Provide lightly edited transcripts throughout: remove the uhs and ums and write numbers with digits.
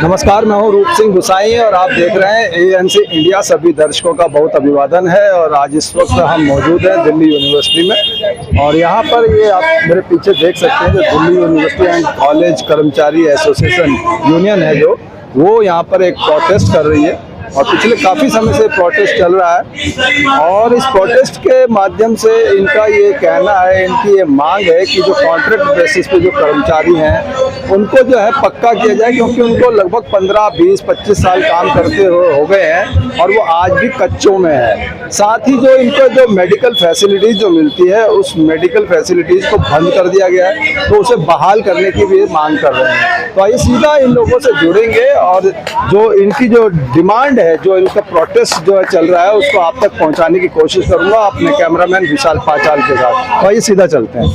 नमस्कार, मैं हूं रूप सिंह गुसाई और आप देख रहे हैं एएनसी इंडिया। सभी दर्शकों का बहुत अभिवादन है और आज इस वक्त हम मौजूद हैं दिल्ली यूनिवर्सिटी में और यहाँ पर ये आप मेरे पीछे देख सकते हैं जो दिल्ली यूनिवर्सिटी एंड कॉलेज कर्मचारी एसोसिएशन यूनियन है जो वो यहाँ पर एक प्रोटेस्ट कर रही है और पिछले काफ़ी समय से प्रोटेस्ट चल रहा है और इस प्रोटेस्ट के माध्यम से इनका ये कहना है, इनकी ये मांग है कि जो कॉन्ट्रैक्ट बेसिस पे जो कर्मचारी हैं उनको जो है पक्का किया जाए, क्योंकि उनको लगभग 15, 20, 25 साल काम करते हो गए हैं और वो आज भी कच्चों में है। साथ ही जो इनको जो मेडिकल फैसिलिटीज़ जो मिलती है उस मेडिकल फैसिलिटीज़ को बंद कर दिया गया है, तो उसे बहाल करने की भी मांग कर रहे हैं। तो आइए सीधा इन लोगों से जुड़ेंगे और जो इनकी जो डिमांड है, जो इनका प्रोटेस्ट जो है चल रहा है, उसको आप तक पहुंचाने की कोशिश करूंगा अपने कैमरामैन विशाल पाचाल के साथ। तो आइए सीधा चलते हैं।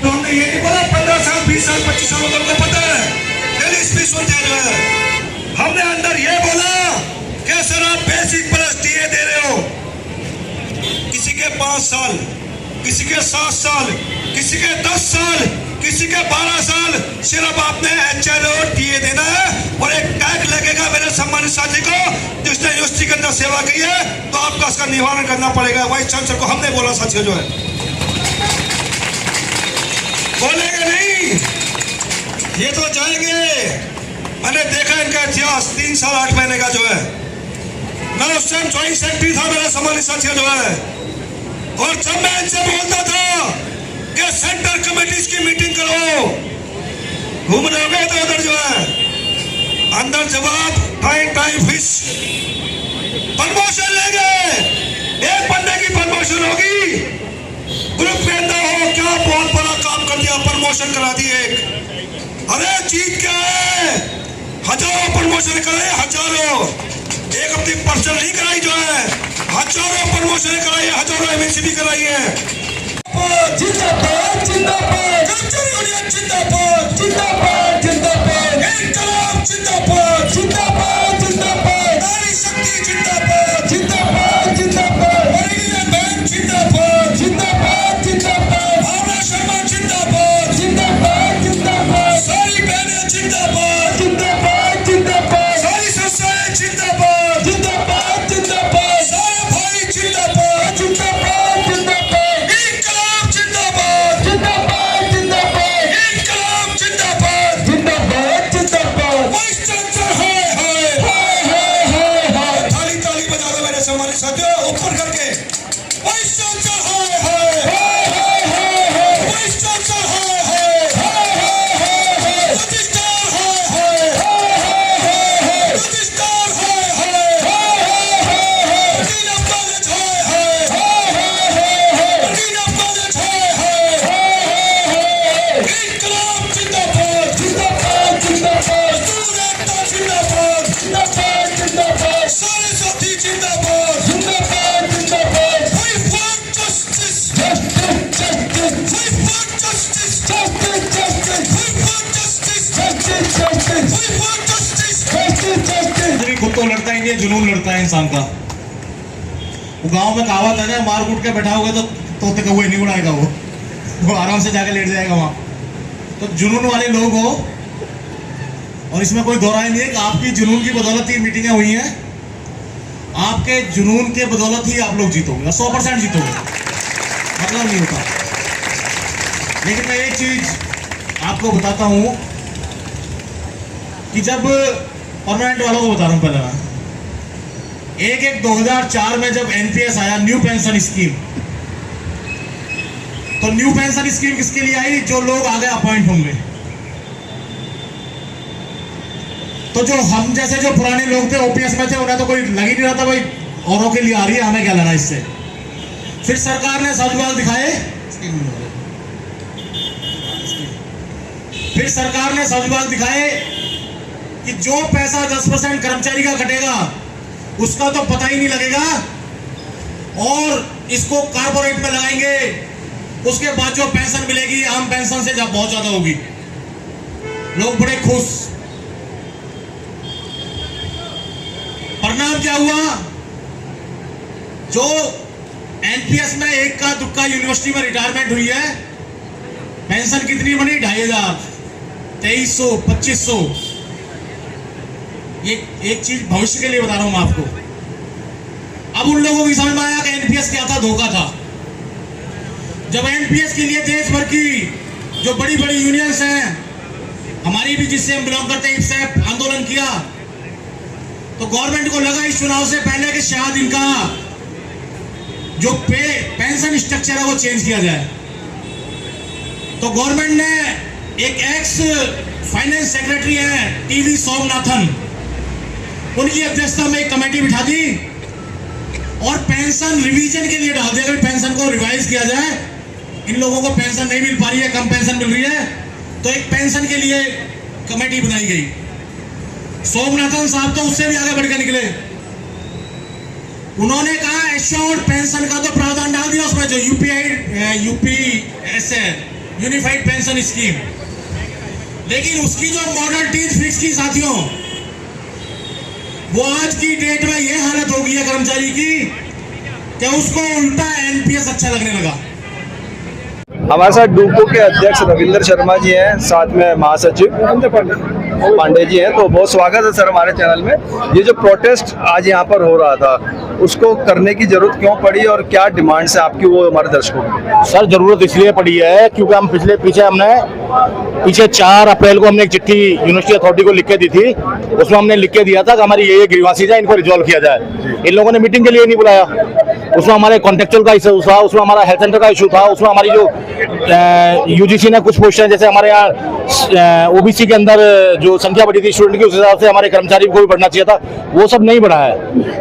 तो हमने ये नहीं बोला 15 साल 20 साल 25 साल को पता है, डेली स्पीच सुनते हैं। हमने अंदर ये बोला कि सर आप बेसिक प्लस टीए दे रहे हो, किसी के 5 साल, किसी के 7 साल, किसी के 10 साल, किसी के 12 साल, सिर्फ आपने एचएलओ टीए देना है और एक टैग लगेगा मेरे सम्मानित साथी को जिसने यूनिवर्सिटी के अंदर सेवा की है, तो आपका इसका निवारण करना पड़ेगा। वाइस चांसलर को हमने बोला साथियों, जो है बोलेंगे नहीं, ये तो जाएंगे। मैंने देखा इनका इतिहास 3 साल 8 महीने का जो है, मैं उस टाइम ज्वाइंट सेक्रेटरी था मेरा सम्मानित साथियों जो है, और जब मैं इनसे बोलता था कि सेंटर कमेटीज की मीटिंग करो, घूम रहे हो तो उधर जो है अंदर जवाब टाइम फिश प्रमोशन लेंगे, एक बंदे की प्रमोशन होगी, ग्रुप के अंदर हो क्या बहुत बड़ा काम कर दिया, प्रमोशन करा दी एक। अरे चीज क्या है, हजारों प्रमोशन कराए, हजारों, एक अपनी पर्सनल नहीं कराई जो है, हजारों प्रमोशन कराई है, हजारों एमएनसी भी कराई है। जिंदाबाद जिंदाबाद कर्मचारी यूनियन जिंदाबाद जिंदाबाद जिंदाबाद, इनकलाब जिंदाबाद जिंदाबाद जिंदाबाद, नारी शक्ति जिंदाबाद जिंदाबाद जिंदाबाद, वरीय बैंक जिंदाबाद जिंदाबाद जिंदाबाद, भावना शर्मा जिंदाबाद जिंदाबाद जिंदाबाद, सारी बहनें जिंदाबाद जिंदाबाद जिंदाबाद, सारी संस्थाएं जिंदाबाद जिंदाबाद जिंदाबाद, सारे भाई जिंदाबाद जिंदाबाद जिंदाबाद, इनकलाब जिंदाबाद जिंदाबाद जिंदाबाद, इनकलाब जिंदाबाद जिंदाबाद जिंदाबाद, वाइस चांसलर हाय ताली ताली बजा दो मेरे सम्मानित साथियों, ऊपर करके वाइस चांसलर हाय वाइस चांसलर हाय रजिस्ट्रार हाय रजिस्ट्रार हाय डीन ऑफ कॉलेज हाय डीन ऑफ कॉलेज हाय, इनकलाब जिंदाबाद जिंदाबाद जिंदाबाद, स्टूडेंट जिंदाबाद जिंदाबाद जिंदाबाद, सारे साथी जिंदाबाद जिंदाबाद जिंदाबाद, we want justice justice we want justice justice justice we want justice justice justice we want justice justice justice। खुद तो लड़ता ही नहीं है, जुनून लड़ता है इंसान का। वो गांव में कहावत है ना, मार कूट के बैठाओगे तो तोते कौवे नहीं उड़ाएगा, वो आराम से जाके लेट जाएगा वहां। तो जुनून वाले लोग हो, और इसमें कोई दो राय नहीं है कि आपकी जुनून की बदौलत ही मीटिंगें हुई हैं, आपके जुनून के बदौलत ही आप लोग जीतोगे, 100% जीतोगे, मतलब नहीं होता। लेकिन मैं एक चीज आपको बताता हूं कि जब परमानेंट वालों को बता रहा हूं, पहले मैं 1/1/2004 में जब एनपीएस आया, न्यू पेंशन स्कीम, तो न्यू पेंशन स्कीम किसके लिए आई? जो लोग आगे अपॉइंट होंगे। तो जो हम जैसे जो पुराने लोग थे, ओपीएस में थे, उन्हें तो कोई लग ही नहीं रहा था भाई औरों के लिए आ रही है, हमें क्या लेना इससे। फिर सरकार ने सजबाग दिखाए, फिर सरकार ने सजबाग दिखाए कि जो पैसा 10% कर्मचारी का कटेगा उसका तो पता ही नहीं लगेगा, और इसको कारपोरेट में लगाएंगे, उसके बाद जो पेंशन मिलेगी आम पेंशन से बहुत ज्यादा होगी। लोग बड़े खुश, मतलब क्या हुआ, जो एनपीएस में एक का दुक्का यूनिवर्सिटी में रिटायरमेंट हुई है, पेंशन कितनी बनी, 2500, 2300, 2500। ये एक चीज भविष्य के लिए बता रहा हूं मैं आपको। अब उन लोगों की समझ में आया कि एनपीएस क्या था, धोखा था। जब एनपीएस के लिए देश भर की जो बड़ी बड़ी यूनियंस हैं, हमारी भी जिससे हम बिलोंग करते हैं, इससे आंदोलन किया, तो गवर्नमेंट को लगा इस चुनाव से पहले कि शायद इनका जो पेंशन स्ट्रक्चर है वो चेंज किया जाए। तो गवर्नमेंट ने एक एक्स फाइनेंस सेक्रेटरी है टीवी सोमनाथन, उनकी अध्यक्षता में एक कमेटी बिठा दी और पेंशन रिवीजन के लिए डाल दिया कि पेंशन को रिवाइज किया जाए। इन लोगों को पेंशन नहीं मिल पा रही है, कम पेंशन मिल रही है, तो एक पेंशन के लिए कमेटी बनाई गई। सोमनाथन साहब तो उससे भी आगे बढ़ के निकले। उन्होंने कहा एश्योर्ड पेंशन का तो प्रावधान डाल दिया उसमें, जो यूपीएस है, यूनिफाइड पेंशन स्कीम, लेकिन उसकी जो मॉडल टीज फिक्स की साथियों, वो आज की डेट में ये हालत हो गई है कर्मचारी की कि उसको उल्टा एनपीएस अच्छा लगने लगा। हमारे साथ डूको के अध्यक्ष रविंद्र शर्मा जी हैं, साथ में महासचिव पांडे जी हैं। तो बहुत स्वागत है सर हमारे चैनल में। ये जो प्रोटेस्ट आज यहाँ पर हो रहा था, उसको करने की जरूरत क्यों पड़ी और क्या डिमांड्स है आपकी वो हमारे दर्शकों को? सर जरूरत इसलिए पड़ी है क्योंकि हम पीछे 4 अप्रैल को हमने एक चिट्ठी यूनिवर्सिटी अथॉरिटी को लिख के दी थी। उसमें हमने लिख के दिया था कि हमारी ये ग्रीवांसीज है, इनको रिजॉल्व किया जाए। इन लोगों ने मीटिंग के लिए नहीं बुलाया। उसमें हमारे कॉन्ट्रेक्चुअल का इशू था, उसमें हमारा हेल्थ सेंटर का इशू था, उसमें हमारी जो यूजीसी ने कुछ पोस्टें, जैसे हमारे यहाँ ओबीसी के अंदर जो संख्या बढ़ी थी स्टूडेंट की, उस हिसाब से हमारे कर्मचारी को भी बढ़ना चाहिए था, वो सब नहीं बढ़ा है।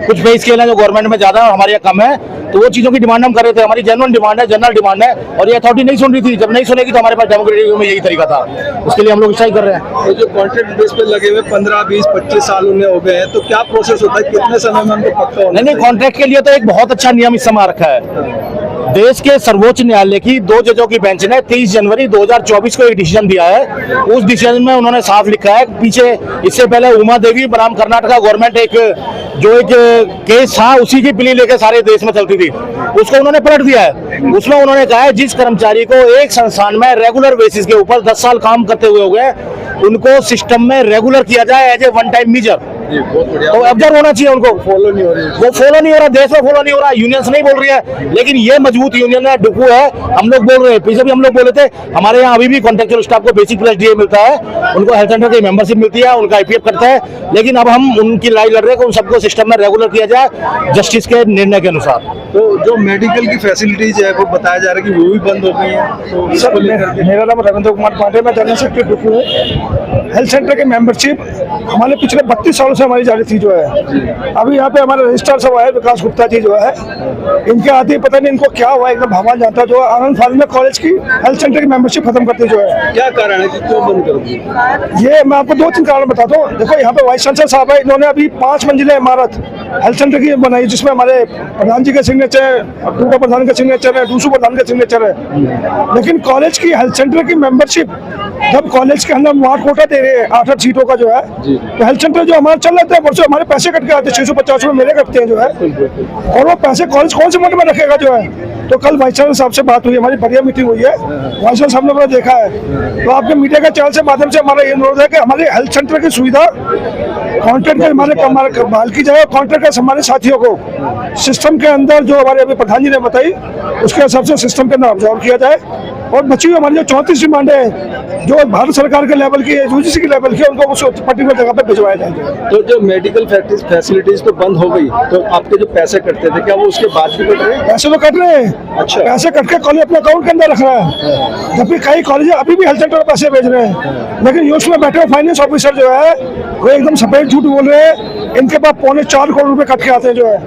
कुछ पे स्केल है जो गवर्नमेंट में ज्यादा है, हमारे यहाँ कम है, तो वो चीजों की डिमांड हम कर रहे थे। हमारी जेन्युइन डिमांड है, जनरल डिमांड है, और ये अथॉरिटी नहीं सुन रही थी। जब नहीं सुनेगी तो हमारे पास डेमोक्रेटिक में यही तरीका था, उसके लिए हम लोग स्ट्राइक कर रहे हैं। तो जो कॉन्ट्रैक्ट बेस पे लगे हुए 15, 20, 25 साल उन्हें हो गए हैं, तो क्या प्रोसेस होता है, कितने समय में उनको पक्का होना? नहीं, कॉन्ट्रैक्ट के लिए तो एक बहुत अच्छा नियम इस समय रखा है। देश के सर्वोच्च न्यायालय की 2 जजों की बेंच ने 23 जनवरी 2024 को एक डिसीजन दिया है। उस डिसीजन में उन्होंने साफ लिखा है, पीछे इससे पहले उमा देवी बनाम कर्नाटका गवर्नमेंट एक केस था, उसी की प्ली लेके सारे देश में चलती थी, उसको उन्होंने पलट दिया है। उसमें उन्होंने कहा है जिस कर्मचारी को एक संस्थान में रेगुलर बेसिस के ऊपर 10 साल काम करते हुए हो गए, उनको सिस्टम में रेगुलर किया जाए as a one time measure. तो ऑब्जर्व होना चाहिए उनको। फॉलो नहीं हो रही, वो फॉलो नहीं हो रहा, देश में फॉलो नहीं हो रहा। यूनियंस नहीं बोल रही है, लेकिन ये मजबूत यूनियन है, डुकू है, हम लोग बोल रहे हैं। पीछे भी हम लोग बोले थे, हमारे यहाँ अभी भी कॉन्ट्रेक्चुअल स्टाफ को बेसिक प्लस डीए मिलता है, उनको हेल्थ सेंटर की मेंबरशिप मिलती है, उनका आईपीएफ करता है, लेकिन अब हम उनकी लड़ाई लड़ रहे हैं कि उन सबको सिस्टम में रेगुलर किया जाए जस्टिस के निर्णय के अनुसार। तो जो मेडिकल की फैसिलिटीज है वो बताया जा रहा है कि वो भी बंद हो गई है। सर, मेरा नाम रविंद्र कुमार पांडे, मैं जनरल सेक्रेटरी डुकू हूँ। हेल्थ सेंटर की मेंबरशिप हमारे पिछले 32 सालों से हमारी जारी थी जो है। अभी यहाँ पे हमारे रजिस्ट्रार सब आए, विकास गुप्ता जी जो है, इनके आते ही पता नहीं इनको क्या हुआ, एकदम भगवान जानता है, जो आनंद फाजिल कॉलेज की हेल्थ सेंटर की मेंबरशिप खत्म करती जो है। क्या कारण है कि क्यों बंद कर दी? ये मैं आपको 2-3 कारण बताता हूँ। देखो, यहाँ पे वाइस चांसलर साहब है, इन्होंने अभी 5 मंजिला इमारत हेल्थ सेंटर की बनाई, जिसमें हमारे प्रधान जी का सिग्नेचर है, डूको प्रधान का सिग्नेचर है, डूसू प्रधान का सिग्नेचर है। लेकिन कॉलेज की हेल्थ सेंटर की मेंबरशिप, जब कॉलेज के अंदर वार्ड कोटा दे रहे हैं 8 सीटों का जो है, तो हेल्थ सेंटर जो हमारा चल रहा है वर्षों, हमारे पैसे कट के आते हैं, 650 रुपये मेरे कटते हैं जो है, और वो पैसे कॉलेज कौन से मठ में रखेगा जो है। तो कल वाइस चांसलर साहब से बात हुई, हमारी बढ़िया मीटिंग हुई है, वाइस चांसलर साहब ने देखा है। तो आपके मीडिया के चैनल से माध्यम से हमारा ये अनुरोध है कि हमारे हेल्थ सेंटर की सुविधा कॉन्ट्रैक्ट में हमारे बहाल की जाए, कॉन्ट्रैक्ट के हमारे साथियों को सिस्टम के अंदर, जो हमारे अभी प्रधान जी ने बताई, उसके हिसाब से सिस्टम के अंदर ऑब्जर्व किया जाए, और बची हुई हमारी जो 34 डिमांडें हैं जो भारत सरकार के लेवल की है, यूजीसी के लेवल की है, उनको उस पर्टिकुलर जगह पे भिजवाया जाए। तो जो मेडिकल फैसिलिटीज तो बंद हो गई, तो आपके जो पैसे कटते थे, क्या वो उसके बाद भी कट रहे हैं? पैसे तो कट रहे हैं। अच्छा। पैसे कट के कॉलेज अपने अकाउंट के अंदर रख रहा है, जबकि कई कॉलेज अभी भी हेल्थ सेंटर में पैसे भेज रहे हैं। लेकिन यूएस में बैठे फाइनेंस ऑफिसर जो है, वो एकदम सफेद झूठ बोल रहे हैं। इनके पास 4.25 करोड़ रुपए कट के आते हैं जो है,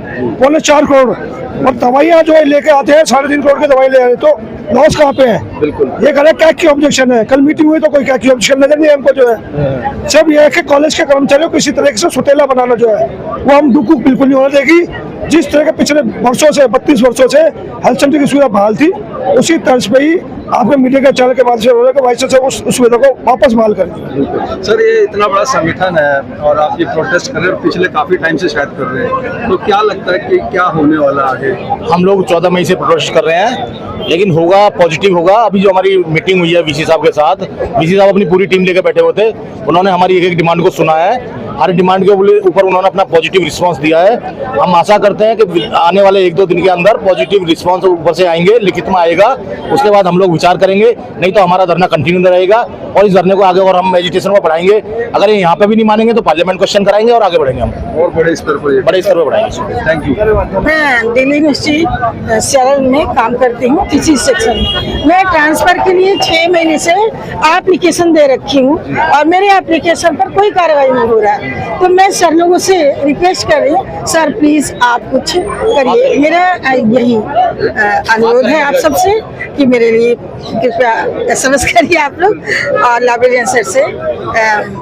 4.25 करोड़, और दवाइयाँ जो है लेके आते हैं 3.5 करोड़ की दवाई ले रहे हैं। तो लॉस कहाँ पे है? बिल्कुल। ये कह रहे कैग की ऑब्जेक्शन है। कल मीटिंग हुई तो कोई कैग की ऑब्जेक्शन नजर नहीं है हमको जो है। सब ये है कि कॉलेज के कर्मचारियों को किसी तरह से सुतेला बनाना जो है, वो हम डुकू बिल्कुल नहीं होने देगी। जिस तरह के पिछले वर्षों से 32 वर्षों से हेल्थ सेंटर की सुविधा बहाल थी, उसी तर्ज पे ही आपके मीडिया के चैनल के माध्यम से हो रहा है कि वाइस चांसलर उस सुविधा को वापस बहाल करें। सर, ये इतना बड़ा संगठन है और आप ये प्रोटेस्ट कर रहे हैं, पिछले काफी टाइम से शायद कर रहे हैं, तो क्या लगता है कि क्या होने वाला आगे? हम लोग 14 मई से प्रोटेस्ट कर रहे हैं, लेकिन होगा पॉजिटिव होगा। अभी जो हमारी मीटिंग हुई है वीसी साहब के साथ, वीसी साहब अपनी पूरी टीम लेकर बैठे हुए थे, उन्होंने हमारी एक एक डिमांड को सुना है, हर डिमांड के ऊपर उन्होंने अपना पॉजिटिव रिस्पांस दिया है। हम आशा करते हैं कि आने वाले 1-2 दिन के अंदर पॉजिटिव रिस्पांस ऊपर से आएंगे, लिखित में आएगा, उसके बाद हम लोग विचार करेंगे, नहीं तो हमारा धरना कंटिन्यू रहेगा और इस धरने को आगे और हम एजुटेशन में बढ़ाएंगे। अगर ये यहाँ पे भी नहीं मानेंगे तो पार्लियामेंट क्वेश्चन कराएंगे और आगे बढ़ेंगे, हम और बड़े स्तर पर बढ़ाएंगे। Thank you. मैं दिल्ली यूनिवर्सिटी शहर में काम करती हूँ किसी सेक्शन में। मैं ट्रांसफर के लिए 6 महीने से एप्लीकेशन दे रखी हूँ और मेरे एप्लीकेशन पर कोई कार्रवाई नहीं हो रहा है। तो मैं सर लोगों से रिक्वेस्ट कर रही हूँ, सर प्लीज आप कुछ करिए। मेरा यही अनुरोध है आप सबसे कि मेरे लिए कृपया SMS करिए आप लोग और लाइब्रेरियन सर से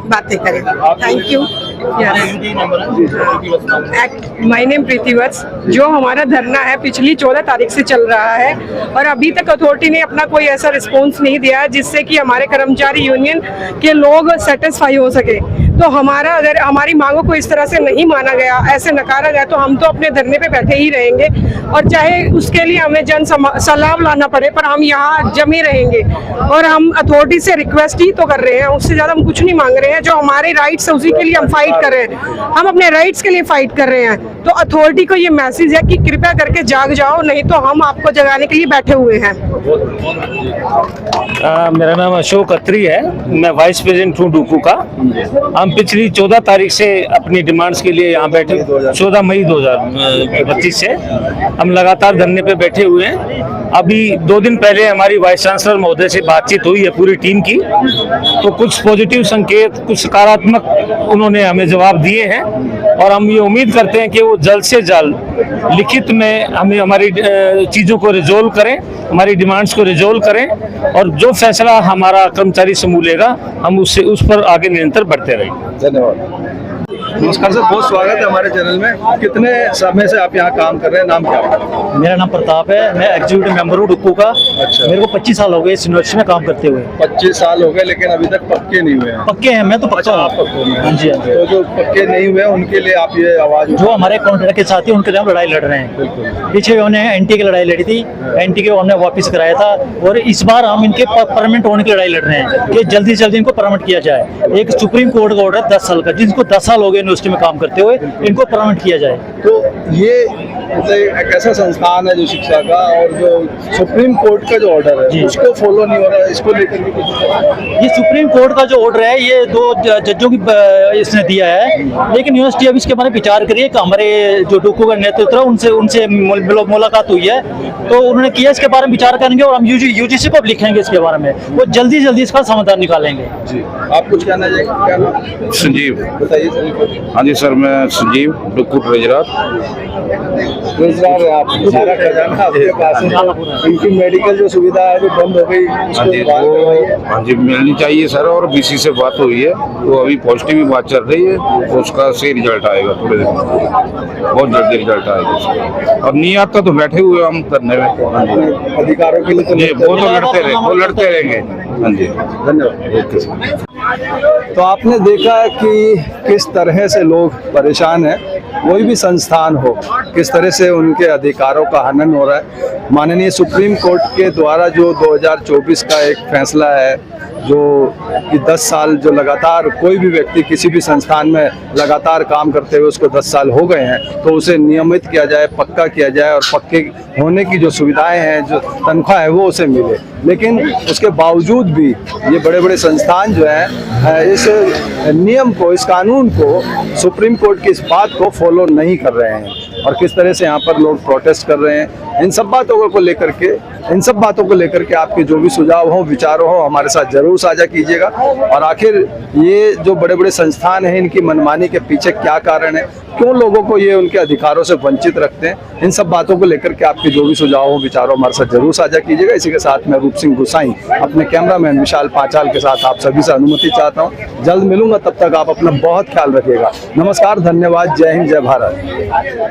बातें करें। Thank you. माय नेम प्रीति वत्स। जो हमारा धरना है पिछली 14 तारीख से चल रहा है और अभी तक अथॉरिटी ने अपना कोई ऐसा रिस्पॉन्स नहीं दिया जिससे कि हमारे कर्मचारी यूनियन के लोग सेटिस्फाई हो सके। तो हमारा अगर हमारी मांगों को इस तरह से नहीं माना गया, ऐसे नकारा गया, तो हम तो अपने धरने पे बैठे ही रहेंगे और चाहे उसके लिए हमें जन सलाह लाना पड़े, पर हम यहाँ जमे रहेंगे। और हम अथॉरिटी से रिक्वेस्ट ही तो कर रहे हैं, उससे ज्यादा हम कुछ नहीं मांग रहे हैं। जो हमारे राइट्स है उसी के लिए हम फाइट कर रहे हैं, हम अपने राइट्स के लिए फाइट कर रहे हैं। तो अथॉरिटी को ये मैसेज है कि कृपया करके जाग जाओ, नहीं तो हम आपको जगाने के लिए बैठे हुए हैं। मेरा नाम अशोक अत्री है, मैं वाइस प्रेसिडेंट हूँ डूकू का। हम पिछली 14 तारीख से अपनी डिमांड्स के लिए यहाँ बैठे, 14 मई 2025 से हम लगातार धरने पे बैठे हुए हैं। अभी 2 दिन पहले हमारी वाइस चांसलर महोदय से बातचीत हुई है पूरी टीम की, तो कुछ पॉजिटिव संकेत, कुछ सकारात्मक उन्होंने हमें जवाब दिए हैं और हम ये उम्मीद करते हैं कि वो जल्द से जल्द लिखित में हमें हमारी चीज़ों को रिजोल्व करें, हमारी डिमांड्स को रिजोल्व करें और जो फैसला हमारा कर्मचारी समूह लेगा हम उससे उस पर आगे निरंतर बढ़ते रहेंगे। धन्यवाद। नमस्कार सर, बहुत स्वागत है हमारे चैनल में। कितने समय से आप यहाँ काम कर रहे हैं? नाम क्या है? मेरा नाम प्रताप है, मैं एग्जीक्यूटिव मेंबर हूँ डुक्कू का। अच्छा। मेरे को 25 साल हो गए इस यूनिवर्सिटी में काम करते हुए। 25 साल हो गए, लेकिन अभी तक पक्के नहीं हुए हैं। पक्के हैं, मैं तो पक्का हूँ। आप पक्के हैं? हाँ जी, हाँ जी। तो जो पक्के नहीं हुए उनके लिए आप ये आवाज, जो हमारे कॉन्ट्रैक्ट के साथी उनके लिए हम लड़ाई लड़ रहे हैं। पीछे उन्होंने NT की लड़ाई लड़ी थी, NT को हमने वापस कराया था और इस बार हम इनके परमानेंट होने की लड़ाई लड़ रहे हैं कि जल्दी से जल्दी इनको परमानेंट किया जाए। एक सुप्रीम कोर्ट का ऑर्डर 10 साल का, जिनको 10 साल हो गए यूनिवर्सिटी में काम करते हुए, इनको परमानेंट किया जाए। तो ये एक ऐसा संस्थान है जो शिक्षा का, और जो सुप्रीम कोर्ट का जो ऑर्डर है उसको फॉलो नहीं हो रहा है, इसको लेकर के ये सुप्रीम कोर्ट का जो ऑर्डर है ये 2 जजों की इसने दिया है, लेकिन यूनिवर्सिटी अब इसके बारे में विचार करिए कि हमारे जो डुक्कू का नेतृत्व है उनसे मुलाकात हुई है, तो उन्होंने किया, इसके बारे में विचार करेंगे और हम UGC को लिखेंगे इसके बारे में, वो जल्दी जल्दी इसका समाधान निकालेंगे। जी, आप कुछ कहना चाहिए? क्या नाम? संजीव। बताइए। हाँ जी सर, मैं संजीव, डुक्कू ट्रेजरर है। आप सारा खजाना आपके पास है। इनकी मेडिकल जो सुविधा है जो बंद हो गई, हाँ जी, हाँ जी मिलनी चाहिए सर, और BC से बात हुई है तो अभी पॉजिटिव ही बात चल रही है, तो उसका सही रिजल्ट आएगा थोड़े दिन में, बहुत जल्दी रिजल्ट आएगा उसका। और नहीं आता तो बैठे हुए हम करने में अधिकारों के लिए तो जी, वो तो लड़ते रहेंगे। हाँ जी, धन्यवाद। तो आपने देखा है कि किस तरह से लोग परेशान हैं, कोई भी संस्थान हो, किस तरह से उनके अधिकारों का हनन हो रहा है। माननीय सुप्रीम कोर्ट के द्वारा जो 2024 का एक फैसला है, जो कि 10 साल जो लगातार कोई भी व्यक्ति किसी भी संस्थान में लगातार काम करते हुए उसको 10 साल हो गए हैं, तो उसे नियमित किया जाए, पक्का किया जाए और पक्के होने की जो सुविधाएं हैं, जो तनख्वाह है वो उसे मिले। लेकिन उसके बावजूद भी ये बड़े बड़े संस्थान जो हैं इस नियम को, इस कानून को, सुप्रीम कोर्ट की इस बात को फॉलो नहीं कर रहे हैं और किस तरह से यहाँ पर लोग प्रोटेस्ट कर रहे हैं। इन सब बातों को लेकर के आपके जो भी सुझाव हो, विचार हो, हमारे साथ जरूर साझा कीजिएगा। और आखिर ये जो बड़े बड़े संस्थान हैं, इनकी मनमानी के पीछे क्या कारण है, क्यों लोगों को ये उनके अधिकारों से वंचित रखते हैं, इन सब बातों को लेकर के आपके जो भी सुझाव हो, विचार हो, हमारे साथ जरूर साझा कीजिएगा। इसी के साथ मैं रूप सिंह गुसाई अपने कैमरामैन विशाल पांचाल के साथ आप सभी से अनुमति चाहता हूँ। जल्द मिलूंगा, तब तक आप अपना बहुत ख्याल रखिएगा। नमस्कार, धन्यवाद, जय हिंद, जय भारत।